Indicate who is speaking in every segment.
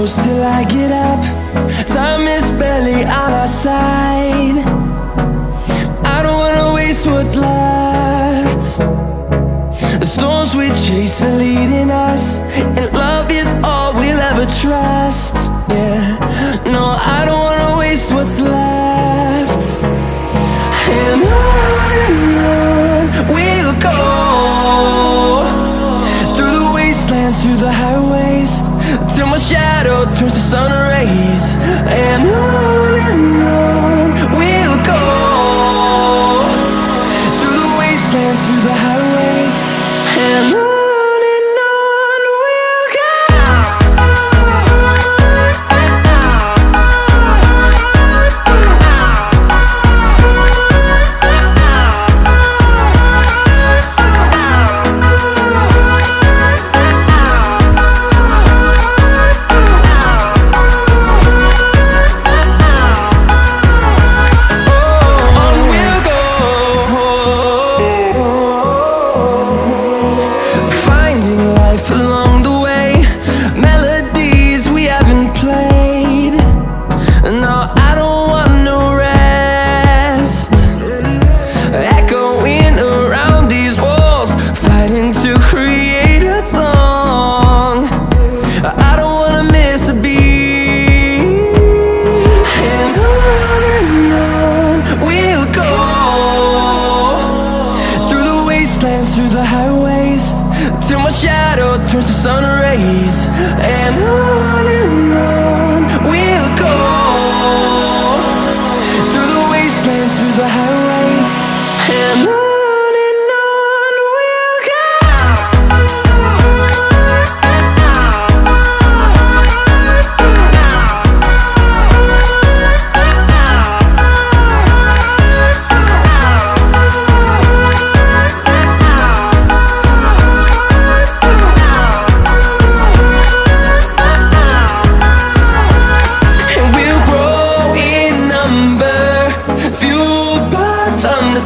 Speaker 1: close till I get up. Time is barely on our side. I don't wanna waste what's left. The storms we chase are leading us, and love is all we'll ever trust. Yeah, no, I don't wanna waste what's left. And on we'll go, through the wastelands, through the highways, till my shadow turns to sun rays. And on we'll go, through the wastelands, through the highways, and on we'll go. Through the highways, till my shadow turns to sun rays. And on we'll go, through the wastelands, through the highways, and on we'll go.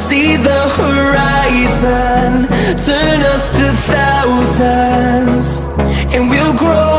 Speaker 1: See the horizon turn us to thousands, and we'll grow